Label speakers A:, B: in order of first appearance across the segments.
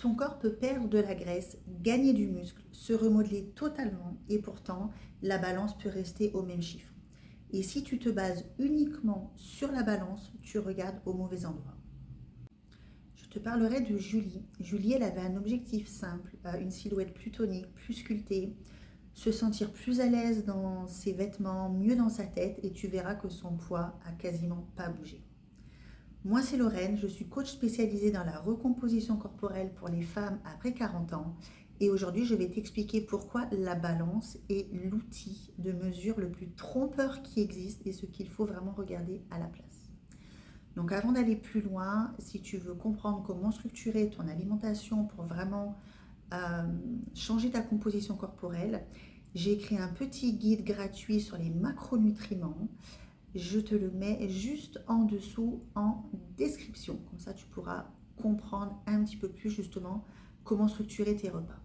A: Ton corps peut perdre de la graisse, gagner du muscle, se remodeler totalement et pourtant la balance peut rester au même chiffre. Et si tu te bases uniquement sur la balance, tu regardes au mauvais endroit. Je te parlerai de Julie. Julie, elle avait un objectif simple, une silhouette plus tonique, plus sculptée, se sentir plus à l'aise dans ses vêtements, mieux dans sa tête et tu verras que son poids a quasiment pas bougé. Moi, c'est Lorraine, je suis coach spécialisée dans la recomposition corporelle pour les femmes après 40 ans. Et aujourd'hui, je vais t'expliquer pourquoi la balance est l'outil de mesure le plus trompeur qui existe et ce qu'il faut vraiment regarder à la place. Donc avant d'aller plus loin, si tu veux comprendre comment structurer ton alimentation pour vraiment euh, changer ta composition corporelle, j'ai écrit un petit guide gratuit sur les macronutriments. Je te le mets juste en dessous en description. Comme ça, tu pourras comprendre un petit peu plus justement comment structurer tes repas.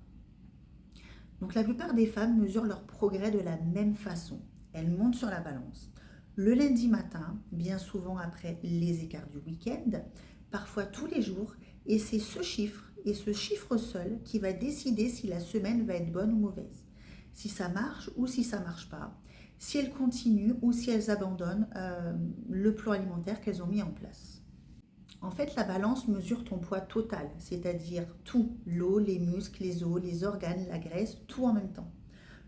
A: Donc la plupart des femmes mesurent leur progrès de la même façon. Elles montent sur la balance. Le lundi matin, bien souvent après les écarts du week-end, parfois tous les jours, et c'est ce chiffre et ce chiffre seul qui va décider si la semaine va être bonne ou mauvaise, si ça marche ou si ça ne marche pas, si elles continuent ou si elles abandonnent le plan alimentaire qu'elles ont mis en place. En fait, la balance mesure ton poids total, c'est-à-dire tout, l'eau, les muscles, les os, les organes, la graisse, tout en même temps.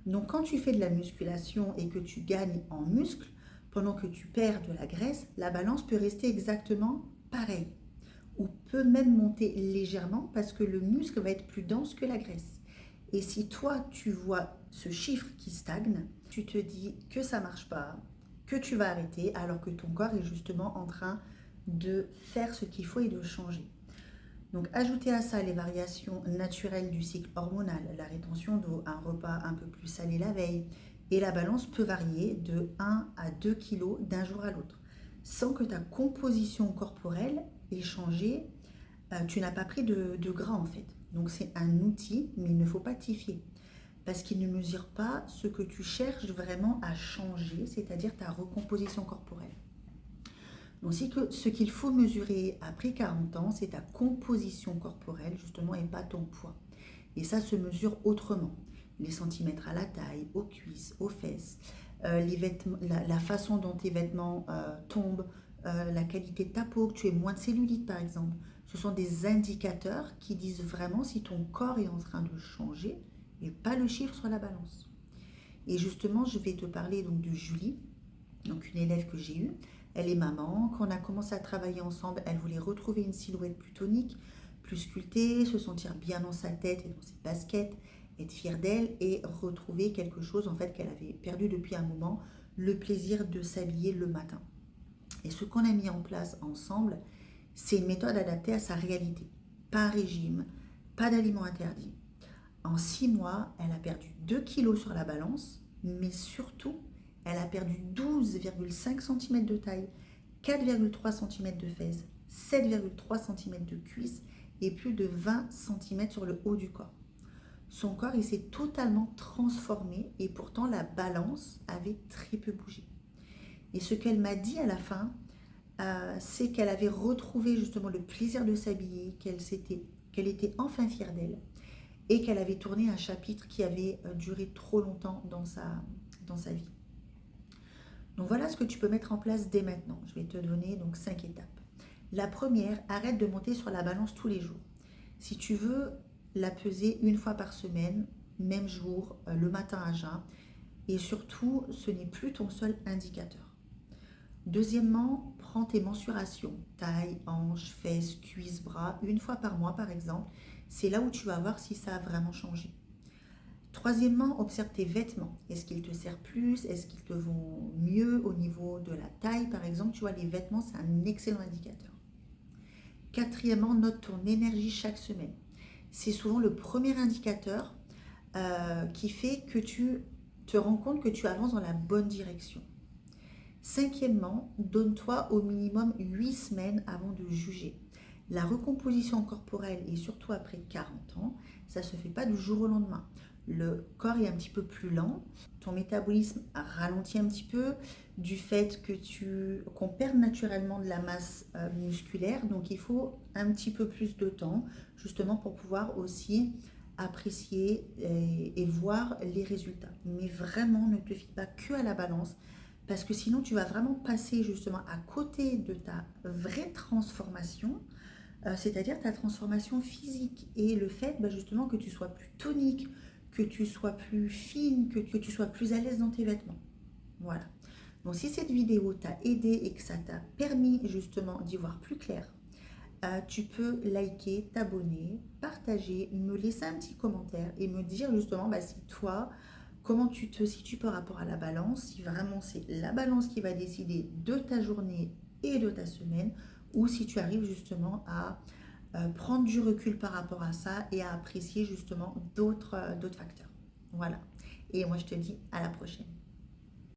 A: Donc quand tu fais de la musculation et que tu gagnes en muscle, pendant que tu perds de la graisse, la balance peut rester exactement pareille ou peut même monter légèrement parce que le muscle va être plus dense que la graisse. Et si toi, tu vois ce chiffre qui stagne, tu te dis que ça ne marche pas, que tu vas arrêter alors que ton corps est justement en train de faire ce qu'il faut et de changer. Donc ajoutez à ça les variations naturelles du cycle hormonal, la rétention d'eau, un repas un peu plus salé la veille, et la balance peut varier de 1 à 2 kg d'un jour à l'autre, sans que ta composition corporelle ait changé. Tu n'as pas pris de gras en fait. Donc c'est un outil, mais il ne faut pas t'y fier, parce qu'il ne mesure pas ce que tu cherches vraiment à changer, c'est-à-dire ta recomposition corporelle. Donc ce qu'il faut mesurer après 40 ans, c'est ta composition corporelle justement et pas ton poids. Et ça se mesure autrement. Les centimètres à la taille, aux cuisses, aux fesses, les vêtements, la façon dont tes vêtements tombent, la qualité de ta peau, que tu aies moins de cellulite par exemple. Ce sont des indicateurs qui disent vraiment si ton corps est en train de changer et pas le chiffre sur la balance. Et justement, je vais te parler donc de Julie, donc une élève que j'ai eue. Elle est maman. Quand on a commencé à travailler ensemble, elle voulait retrouver une silhouette plus tonique, plus sculptée, se sentir bien dans sa tête et dans ses baskets, être fière d'elle et retrouver quelque chose en fait qu'elle avait perdu depuis un moment, le plaisir de s'habiller le matin. Et ce qu'on a mis en place ensemble, c'est une méthode adaptée à sa réalité. Pas un régime, pas d'aliments interdits. En 6 mois, elle a perdu 2 kilos sur la balance, mais surtout, elle a perdu 12,5 cm de taille, 4,3 cm de fesses, 7,3 cm de cuisses et plus de 20 cm sur le haut du corps. Son corps, il s'est totalement transformé et pourtant la balance avait très peu bougé. Et ce qu'elle m'a dit à la fin, c'est qu'elle avait retrouvé justement le plaisir de s'habiller, qu'elle était enfin fière d'elle et qu'elle avait tourné un chapitre qui avait duré trop longtemps dans sa vie. Donc voilà ce que tu peux mettre en place dès maintenant. Je vais te donner donc 5 étapes. La première, arrête de monter sur la balance tous les jours. Si tu veux la peser une fois par semaine, même jour, le matin à jeun, et surtout, ce n'est plus ton seul indicateur. Deuxièmement, prends tes mensurations, taille, hanches, fesses, cuisses, bras, une fois par mois par exemple. C'est là où tu vas voir si ça a vraiment changé. Troisièmement, observe tes vêtements. Est-ce qu'ils te servent plus? Est-ce qu'ils te vont mieux au niveau de la taille? Par exemple, tu vois, les vêtements, c'est un excellent indicateur. Quatrièmement, note ton énergie chaque semaine. C'est souvent le premier indicateur qui fait que tu te rends compte que tu avances dans la bonne direction. Cinquièmement, donne-toi au minimum 8 semaines avant de juger. La recomposition corporelle, et surtout après 40 ans, ça ne se fait pas du jour au lendemain. le corps est un petit peu plus lent, ton métabolisme ralentit un petit peu du fait qu'on perde naturellement de la masse musculaire, donc il faut un petit peu plus de temps justement pour pouvoir aussi apprécier et voir les résultats. Mais vraiment, ne te fie pas que à la balance, parce que sinon tu vas vraiment passer justement à côté de ta vraie transformation, c'est-à-dire ta transformation physique et le fait justement que tu sois plus tonique, que tu sois plus fine, que tu sois plus à l'aise dans tes vêtements. Voilà. Donc si cette vidéo t'a aidé et que ça t'a permis justement d'y voir plus clair, tu peux liker, t'abonner, partager, me laisser un petit commentaire et me dire justement si toi, comment tu te situes par rapport à la balance, si vraiment c'est la balance qui va décider de ta journée et de ta semaine, ou si tu arrives justement à prendre du recul par rapport à ça et à apprécier justement d'autres facteurs. Voilà. Et moi je te dis à la prochaine.